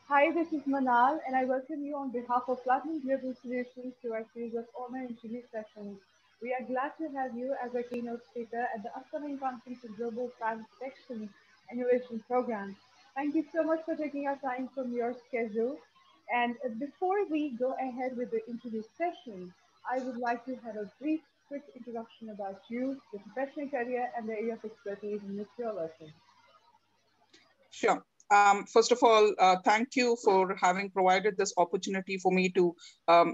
Hi, this is Manal, and I welcome you on behalf of Platinum Global Solutions to our series of online interview sessions. We are glad to have you as our keynote speaker at the upcoming Conference of Global Climate Protection Innovation Program. Thank you so much for taking our time from your schedule. And before we go ahead with the interview session, I would like to have a brief, quick introduction about you, your professional career, and the area of expertise in which you're working. Sure. First of all, thank you for having provided this opportunity for me to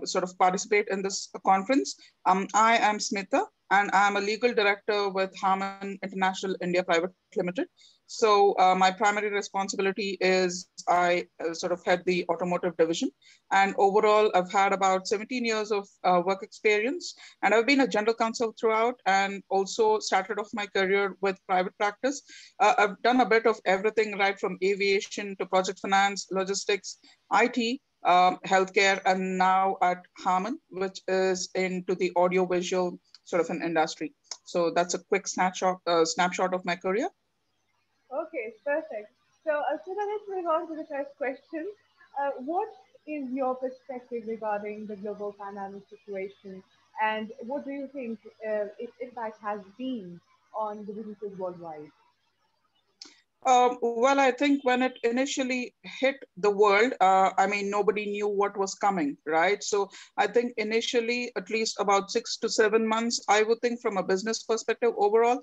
sort of participate in this conference. I am Smitha, and I'm a legal director with Harman International India Private Limited. So my primary responsibility is I sort of head the automotive division. And overall, I've had about 17 years of work experience. And I've been a general counsel throughout and also started off my career with private practice. I've done a bit of everything, right from aviation to project finance, logistics, IT, healthcare, and now at Harman, which is into the audio-visual sort of an industry. So that's a quick snapshot of my career. Okay, perfect. So let's move on to the first question. What is your perspective regarding the global pandemic situation, and what do you think its impact has been on the businesses worldwide? Well, I think when it initially hit the world, I mean, nobody knew what was coming, right? So I think initially, at least about 6 to 7 months, I would think from a business perspective overall,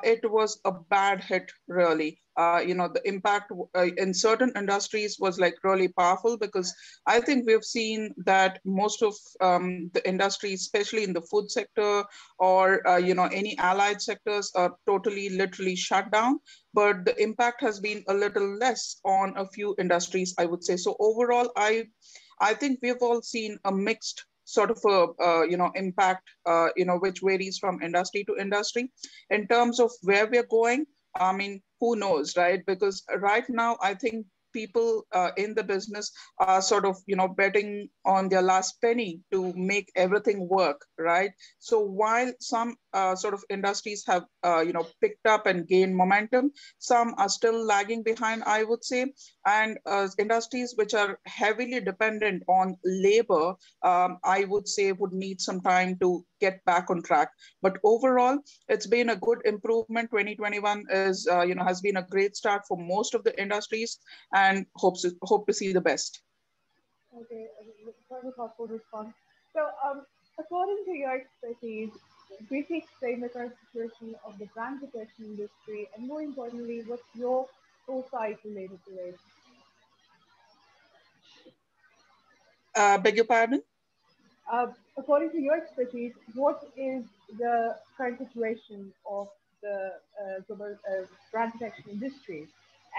it was a bad hit, really. The impact in certain industries was like really powerful because I think we've seen that most of the industries, especially in the food sector or, any allied sectors are totally, literally shut down, but the impact has been a little less on a few industries, I would say. So overall, I think we've all seen a mixed sort of a impact, which varies from industry to industry. In terms of where we're going, I mean, who knows, right? Because right now, I think people in the business are sort of betting on their last penny to make everything work, right? So while some sort of industries have picked up and gained momentum, some are still lagging behind, I would say. And industries which are heavily dependent on labor, I would say would need some time to get back on track. But overall, it's been a good improvement. 2021 is has been a great start for most of the industries, and hope to see the best. Okay, very thoughtful response. So, according to your expertise, briefly explain the current situation of the brand protection industry, and more importantly, what's your foresight related to it? Beg your pardon? According to your expertise, what is the current situation of the global brand protection industry,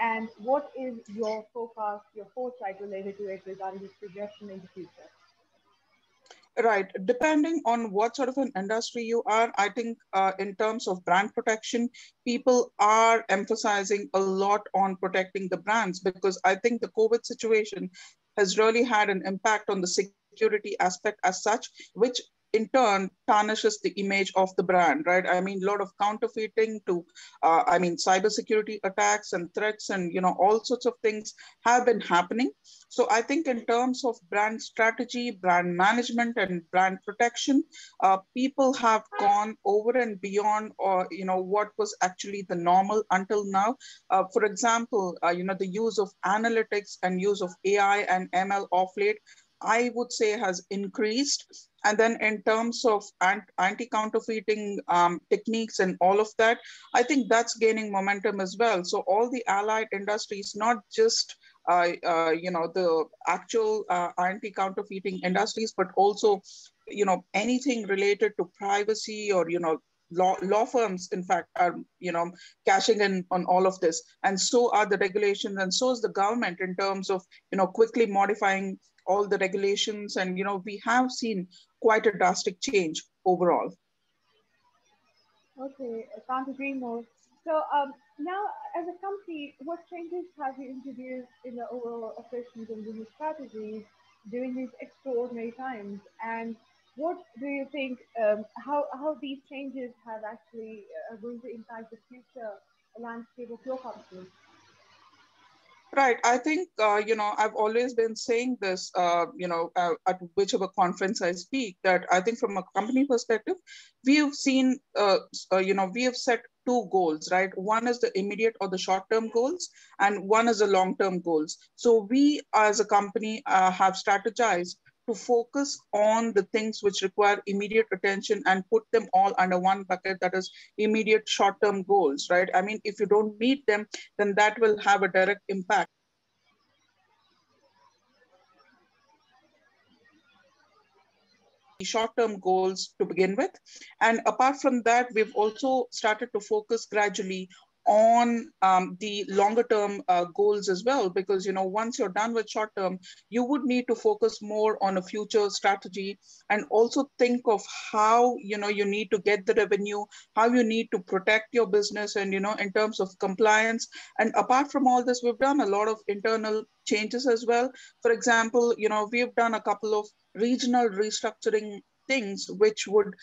and what is your forecast, your foresight related to it regarding its progression in the future? Right. Depending on what sort of an industry you are, I think in terms of brand protection, people are emphasizing a lot on protecting the brands because I think the COVID situation has really had an impact on the security aspect as such, which in turn tarnishes the image of the brand, right? I mean, a lot of counterfeiting to, cybersecurity attacks and threats and, all sorts of things have been happening. So I think in terms of brand strategy, brand management, and brand protection, people have gone over and beyond, or what was actually the normal until now. For example, the use of analytics and use of AI and ML off late, I would say has increased. And then in terms of anti-counterfeiting techniques and all of that, I think that's gaining momentum as well. So all the allied industries, not just the actual anti-counterfeiting industries, but also, anything related to privacy or, law firms, in fact, are, cashing in on all of this. And so are the regulations, and so is the government in terms of, quickly modifying all the regulations. And, we have seen quite a drastic change overall. Okay, I can't agree more. So, now, as a company, what changes have you introduced in the overall operations and business strategies during these extraordinary times? And what do you think, how these changes have actually are going to impact the future landscape of your company? Right. I think, I've always been saying this, at whichever conference I speak, that I think from a company perspective, we have seen, we have set two goals, right? One is the immediate or the short-term goals, and one is the long-term goals. So we as a company have strategized to focus on the things which require immediate attention and put them all under one bucket, that is immediate short-term goals, right? I mean, if you don't meet them, then that will have a direct impact short-term goals to begin with. And apart from that, we've also started to focus gradually on the longer term goals as well, because once you're done with short term, you would need to focus more on a future strategy, and also think of how you need to get the revenue, how you need to protect your business, and in terms of compliance. And apart from all this, we've done a lot of internal changes as well. For example, we've done a couple of regional restructuring things which would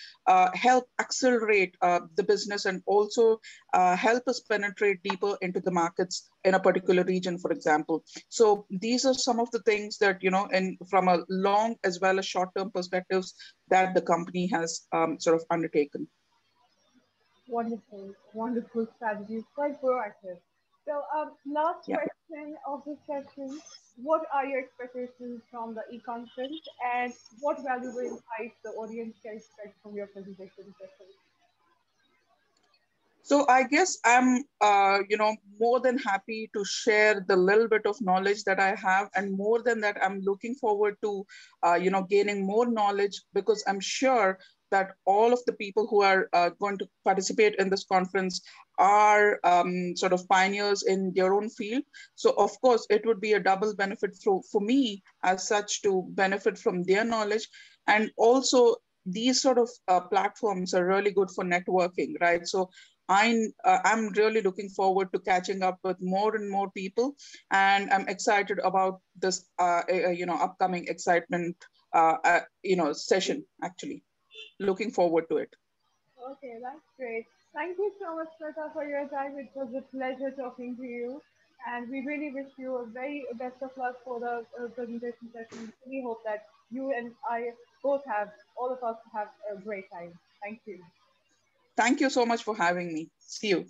help accelerate the business, and also help us penetrate deeper into the markets in a particular region, for example. So these are some of the things that, and from a long as well as short-term perspectives, that the company has sort of undertaken. Wonderful, wonderful strategies, quite proactive. So, last Yeah. question of this session. What are your expectations from the e-conference, and what valuable insights the audience can expect from your presentation session? So I guess I'm, more than happy to share the little bit of knowledge that I have, and more than that, I'm looking forward to, gaining more knowledge, because I'm sure that all of the people who are going to participate in this conference are sort of pioneers in their own field. So of course, it would be a double benefit for me as such to benefit from their knowledge, and also these sort of platforms are really good for networking, right? So I'm really looking forward to catching up with more and more people, and I'm excited about this upcoming excitement session. Actually, looking forward to it. Okay, that's great. Thank you so much, Smitha, for your time. It was a pleasure talking to you. And we really wish you a very best of luck for the presentation session. We hope that you and I both have, all of us have a great time. Thank you. Thank you so much for having me. See you.